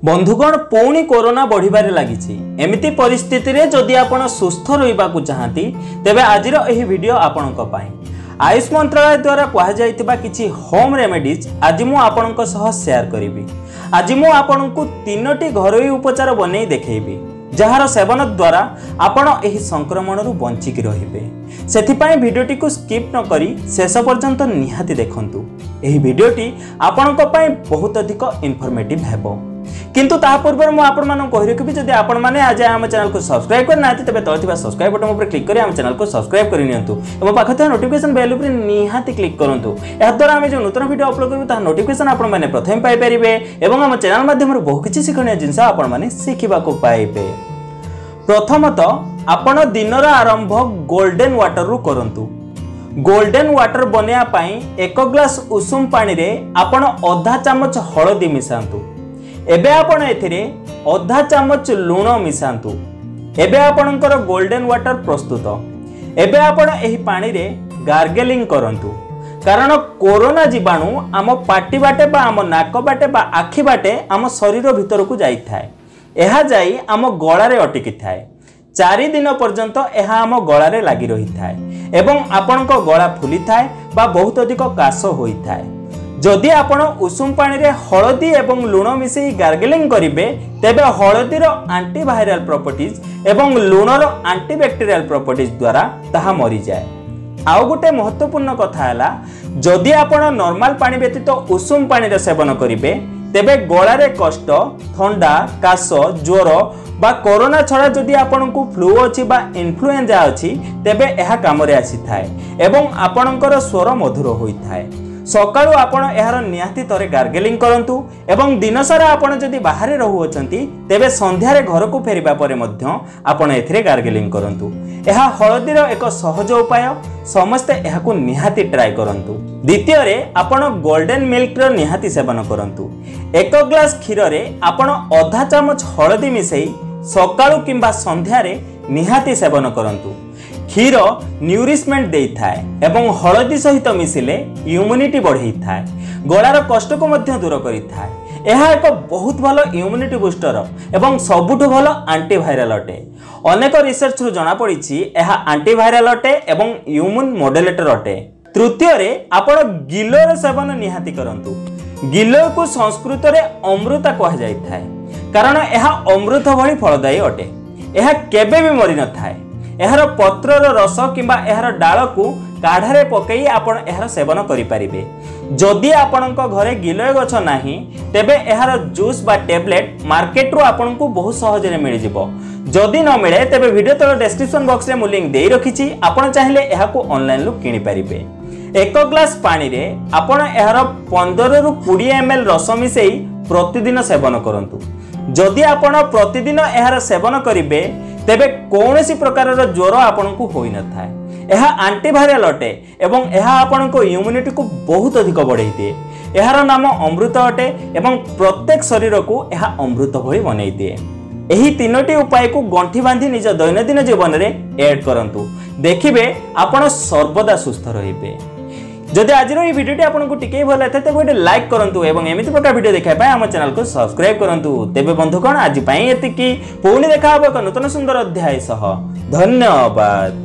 बंधुगण पुणी कोरोना बढ़िबारे लागिछि। एमिति परिस्थिति रे जदि आपण सुस्थ रहिबा को चाहती तेबे आजिर एही वीडियो आपणक पई आयुष मंत्रालय द्वारा कहा जाइतिबा किछि होम रेमेडीज आज मु आपणक सह शेयर करिवि। आज मु आपणकु तीनोटी घरोई उपचार बनै देखैबि जहार सेवन द्वारा आपण एही संक्रमण रु बंचिक रहिबे। सेथिपाई भिडियोटी को स्किप न करी शेष पर्यंत निहाती देखंतु। एही भिडियोटी आपणक पई बहुत अधिक इन्फॉर्मेटिव हेबो। किंतु ता पूर्व मु आपण मानन कहि रखिबि जदि आपण माने आज हम चैनल को सब्सक्राइब करना तबे तळथिबा सब्सक्राइब बटन ऊपर क्लिक करी हम चैनल को सब्सक्राइब करि नियंतु एवं पाखथे नोटिफिकेशन बेल ऊपर निहाती क्लिक करंतु। एहा द्वारा हम जो नूतन वीडियो अपलोड करबो ता नोटिफिकेशन आपण माने प्रथम पाई परिबे एवं हम चैनल माध्यम रे बहुत किछि शिखणीय जिंस आपण माने सिखिबा को पाइबे। प्रथमतः आपण दिनर आरंभ गोल्डन वाटर रु करंतु। गोल्डन वाटर बनिया पाई 1 ग्लास उषुम पानी रे आपण आधा चम्मच हळदी मिसांतु। एबे आपण एथिरे आधा चम्मच लूण मिसांतु। एबे आपणकर गोल्डन वाटर प्रस्तुत। एबे आपण एही पानी रे गार्गलिंग करंतु कारण कोरोना जीवाणु आम पाटी बाटे बा आम नाक बाटे बा आखि बाटे आम शरीर भीतर को जाई थाए। एहा जाई आम गळारे अटकी थाए। 4 दिन पर्यंत एहा आम गळारे लागि रही थाए एवं आपणक गळा फुली थाए बा बहुत अधिक काश होई थाए। जदि आपण उषुम पानी रे हळदी एवं लूण मिसई गार्गलिंग करिवे तेबे हळदीर एंटीवायरल प्रॉपर्टीज एवं लूणर एंटीबैक्टीरियल प्रॉपर्टीज द्वारा ताहा मरि जाय। आउ गोटे महत्वपूर्ण कथा हैला जदि आपण नॉर्मल पानी व्यतीत उषुम पानी रे सेवन करिवे तेबे गळारे कष्ट ठंडा काश ज्वर बा कोरोना छड़ा जदि आपनकु फ्लू अछि बा इन्फ्लुएंजा अछि तेबे एहा काम रे आसी थाए एवं आपनकर स्वर मधुर होई थाए। सकाळु आपण एहार नियाती तरे गार्गलिंग करंतु एवं दिन सारा आपण जदि बाहरे रहू अछंती तेबे संध्या रे घर को फेरिबा परे मध्य आपण एथिरे गार्गलिंग करंतु। एहा हळदीर एक सहज उपाय समस्त एहाकु निहाती ट्राई करंतु। द्वितीय रे आपण गोल्डन मिल्क रो निहाती सेवन करंतु। 1 ग्लास क्षीर रे आपण आधा चम्मच हळदी मिसई सकाळु किंबा संध्या रे निहाती सेवन करंतु। क्षीर न्यूरिशमेंट देई थाए एवं हळदी सहित मिसिले इम्यूनिटी बढ़ई थाए गଳାର कष्ट को मध्य दूर करि थाए। एहा एक बहुत भलो इम्यूनिटी बूस्टर एवं सबुठ भलो एंटीवायरल अटे। अनेक रिसर्च रु जणा पड़िछि एहा एंटीवायरल अटे एवं इम्यून मॉड्यूलेटर अटे। तृतीय रे आपण गिलोर सेवन निहाती करंतु। गिलो को संस्कृत रे अमृता कहा जाई थाए कारण एहा अमृत भली फलदायी अटे। एहा केबे भी मरि न थाए। एहार पत्रर रस किंबा एहार डाल को काढ़ारे पकई आपण एहार सेवन करि परिबे। जदि आपणक घरे गिलोय गछ नाही तेबे एहार जूस बा टैबलेट मार्केट रो आपणकु बहुत सहज रे मिल जिवो। जदि न मिले तेबे वीडियो तल डिस्क्रिप्शन बॉक्स रे मु लिंक देई रखिछि आपण चाहिले एहाकु ऑनलाइन लो किनि परिबे। 1 ग्लास पानी रे आपण एहार 15 रु 20 ml रस मिसई प्रतिदिन सेवन करंतु। जदि आपण प्रतिदिन एहार सेवन करिवे तेबे कौनसी प्रकार ज्वर आपनकु होई न थाए। एहा एंटीवायरल अटे एवं एहा आपनको इम्यूनिटी को बहुत अधिक बढ़ाई दिए। एहार नाम अमृत अटे एवं प्रत्येक शरीर को एहा अमृत भली बनई दिए। एही तीनोटी उपाय को गंठी बांधी निज दैनंदिन जीवन रे ऐड करंतु देखिबे आपण सर्वदा सुस्थ रहिबे। जदि आज ये वीडियो आपको टिके भल लगे तेज गोटे लाइक करूँ और एमती प्रकार वीडियो देखा आम चैनल को सब्सक्राइब करूँ। तेज बंधुगण आज एति पुणी देखा एक नूतन सुंदर अध्याय सह धन्यवाद।